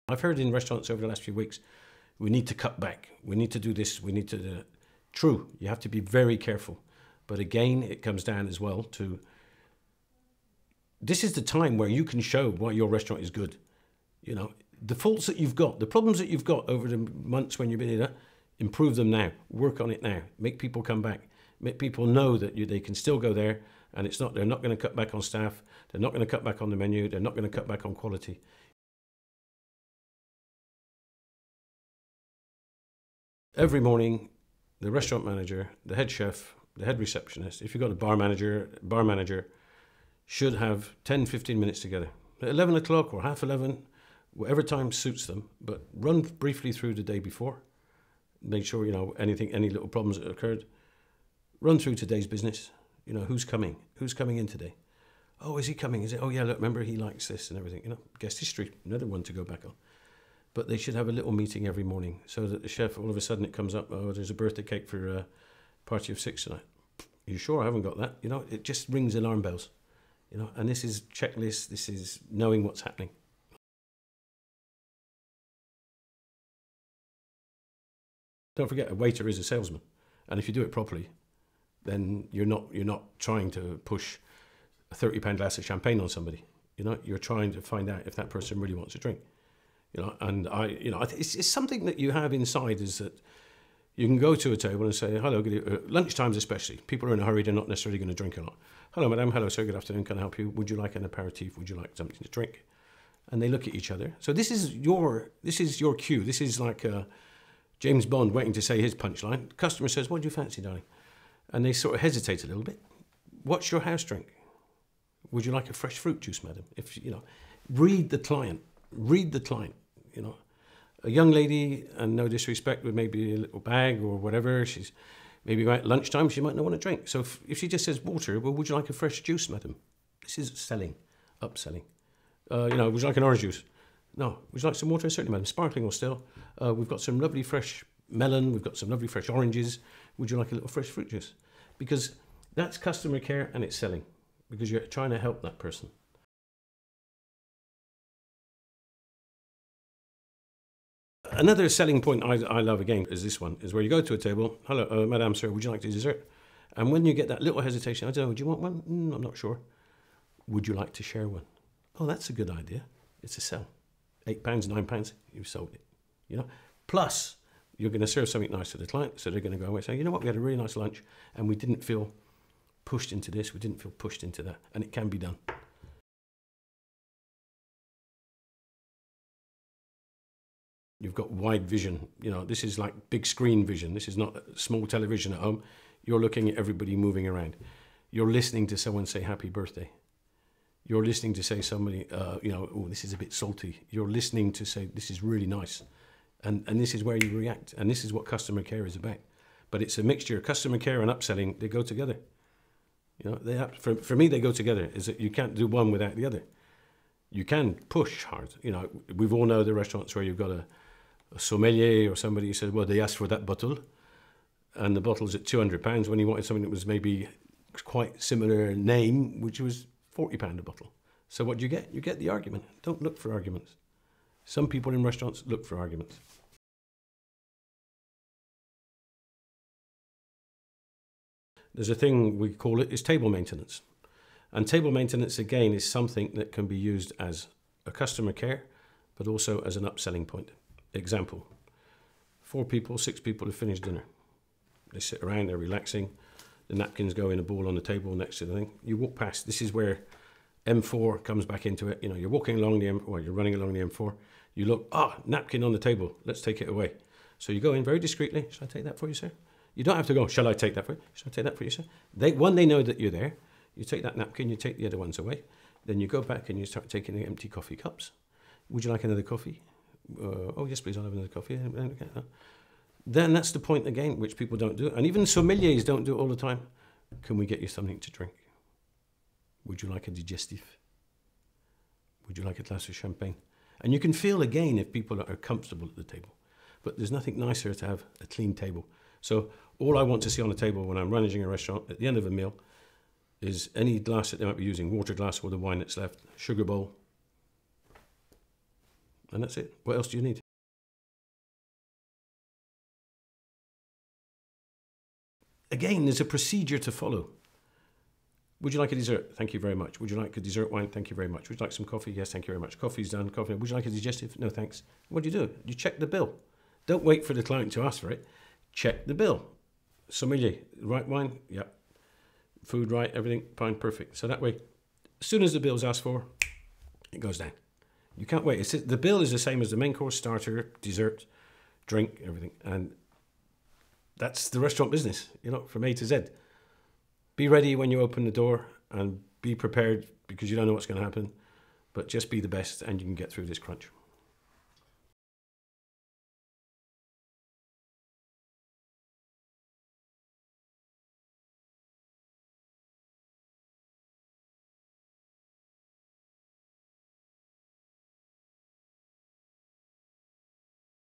I've heard in restaurants over the last few weeks, we need to cut back. We need to do this. We need to do that. True, you have to be very careful. But again, it comes down as well to, this is the time where you can show why your restaurant is good. You know, the faults that you've got, the problems that you've got over the months when you've been here, improve them now. Work on it now. Make people come back. Make people know that they can still go there, and they're not going to cut back on staff. They're not going to cut back on the menu. They're not going to cut back on quality. Every morning, the restaurant manager, the head chef, the head receptionist, if you've got a bar manager should have 10, 15 minutes together. At 11 o'clock or half 11, whatever time suits them, but run briefly through the day before. Make sure, you know, any little problems that occurred. Run through today's business. You know, who's coming? Who's coming in today? Oh, is he coming? Is it? Oh, yeah, look, remember, he likes this and everything. You know, guest history, another one to go back on. But they should have a little meeting every morning so that the chef, all of a sudden it comes up, oh, there's a birthday cake for a party of 6 tonight. Are you sure? I haven't got that. You know, it just rings alarm bells. You know, and this is checklist, this is knowing what's happening. Don't forget, a waiter is a salesman. And if you do it properly, then you're not trying to push a £30 glass of champagne on somebody. You know, you're trying to find out if that person really wants a drink. You know, and it's something that you have inside, is that you can go to a table and say, hello, lunchtimes especially. People are in a hurry, they're not necessarily going to drink a lot. Hello, madam, hello, sir, good afternoon, can I help you? Would you like an aperitif? Would you like something to drink? And they look at each other. So this is your cue. This is like James Bond waiting to say his punchline. The customer says, what do you fancy, darling? And they sort of hesitate a little bit. What's your house drink? Would you like a fresh fruit juice, madam? If you know, read the client. Read the client. You know, a young lady, and no disrespect, with maybe a little bag or whatever, she's maybe at lunchtime, she might not want to drink. So if she just says water, well, would you like a fresh juice, madam? This is selling, upselling. You know, would you like an orange juice? No. Would you like some water? Certainly, madam. Sparkling or still. We've got some lovely fresh melon. We've got some lovely fresh oranges. Would you like a little fresh fruit juice? Because that's customer care and it's selling, because you're trying to help that person. Another selling point I love, again, is this one, is where you go to a table, hello, madam, sir, would you like dessert? And when you get that little hesitation, I don't know, do you want one? I'm not sure. Would you like to share one? Oh, that's a good idea. It's a sell. £8, £9, you've sold it. You know. Plus, you're going to serve something nice to the client, so they're going to go away and say, you know what, we had a really nice lunch, and we didn't feel pushed into this, we didn't feel pushed into that, and it can be done. You've got wide vision. You know, this is like big screen vision. This is not small television at home. You're looking at everybody moving around. You're listening to someone say happy birthday. You're listening to say somebody, you know, oh, this is a bit salty. You're listening to say, this is really nice. And this is where you react. And this is what customer care is about. But it's a mixture. Customer care and upselling, they go together. You know, they have, for me, they go together. Is that you can't do one without the other. You can push hard. You know, we've all know the restaurants where you've got a sommelier or somebody who says, well, they asked for that bottle, and the bottle's at £200 when he wanted something that was maybe quite similar name, which was £40 a bottle. So what do you get? You get the argument. Don't look for arguments. Some people in restaurants look for arguments. There's a thing, we call it, is table maintenance. And table maintenance, again, is something that can be used as a customer care, but also as an upselling point. Example, 4 people, 6 people have finished dinner. They sit around, they're relaxing. The napkins go in a ball on the table next to the thing. You walk past, this is where M4 comes back into it. You know, you're walking along the M4, or you're running along the M4. You look, napkin on the table, let's take it away. So you go in very discreetly. Shall I take that for you, sir? You don't have to go, shall I take that for you? Shall I take that for you, sir? They know that you're there. You take that napkin, you take the other ones away. Then you go back and you start taking the empty coffee cups. Would you like another coffee? Oh, yes, please, I'll have another coffee. Then that's the point again, which people don't do. And even sommeliers don't do it all the time. Can we get you something to drink? Would you like a digestif? Would you like a glass of champagne? And you can feel again if people are comfortable at the table. But there's nothing nicer to have a clean table. So all I want to see on the table when I'm managing a restaurant at the end of a meal is any glass that they might be using, water glass or the wine that's left, sugar bowl, And that's it. What else do you need? Again, there's a procedure to follow. Would you like a dessert? Thank you very much. Would you like a dessert wine? Thank you very much. Would you like some coffee? Yes, thank you very much. Coffee's done. Coffee. Would you like a digestive? No, thanks. What do? You check the bill. Don't wait for the client to ask for it. Check the bill. Sommelier, right wine? Yep. Food right, everything fine, perfect. So that way, as soon as the bill's asked for, it goes down. You can't wait. The bill is the same as the main course, starter, dessert, drink, everything. And that's the restaurant business, from A to Z. Be ready when you open the door and be prepared because you don't know what's going to happen. But just be the best and you can get through this crunch.